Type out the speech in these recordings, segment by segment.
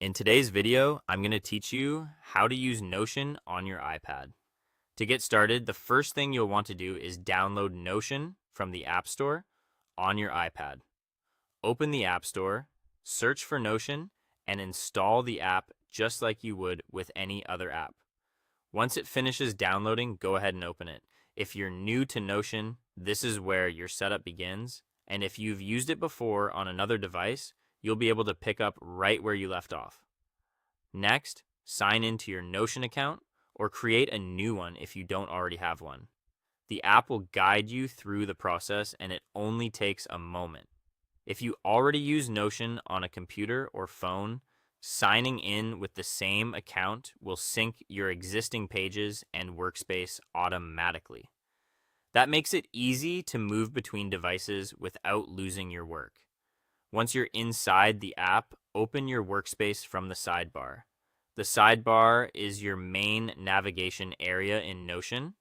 In today's video, I'm going to teach you how to use Notion on your iPad. To get started, the first thing you'll want to do is download Notion from the App Store on your iPad. Open the App Store, search for Notion, and install the app just like you would with any other app. Once it finishes downloading, go ahead and open it. If you're new to Notion, this is where your setup begins, and if you've used it before on another device, you'll be able to pick up right where you left off. Next, sign into your Notion account or create a new one if you don't already have one. The app will guide you through the process and it only takes a moment. If you already use Notion on a computer or phone, signing in with the same account will sync your existing pages and workspace automatically. That makes it easy to move between devices without losing your work. Once you're inside the app, open your workspace from the sidebar. The sidebar is your main navigation area in Notion,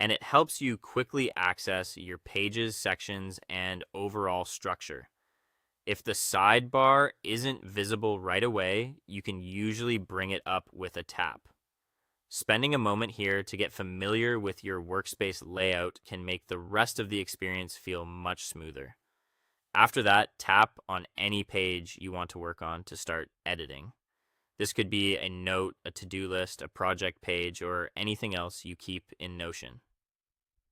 and it helps you quickly access your pages, sections, and overall structure. If the sidebar isn't visible right away, you can usually bring it up with a tap. Spending a moment here to get familiar with your workspace layout can make the rest of the experience feel much smoother. After that, tap on any page you want to work on to start editing. This could be a note, a to-do list, a project page, or anything else you keep in Notion.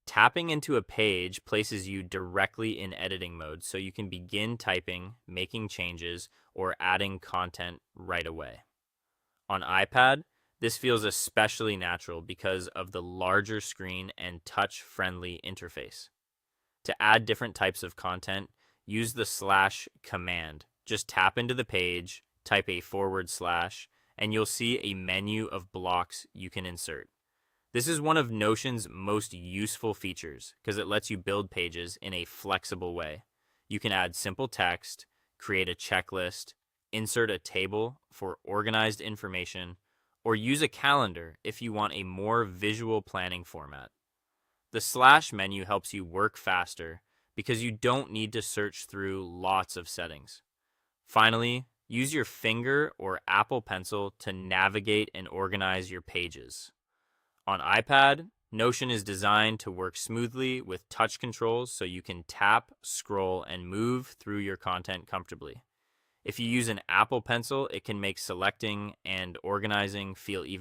Tapping into a page places you directly in editing mode so you can begin typing, making changes, or adding content right away. On iPad, this feels especially natural because of the larger screen and touch-friendly interface. To add different types of content, use the slash command. Just tap into the page, type a /, and you'll see a menu of blocks you can insert. This is one of Notion's most useful features because it lets you build pages in a flexible way. You can add simple text, create a checklist, insert a table for organized information, or use a calendar if you want a more visual planning format. The slash menu helps you work faster because you don't need to search through lots of settings. Finally, use your finger or Apple Pencil to navigate and organize your pages. On iPad, Notion is designed to work smoothly with touch controls so you can tap, scroll, and move through your content comfortably. If you use an Apple Pencil, it can make selecting and organizing feel even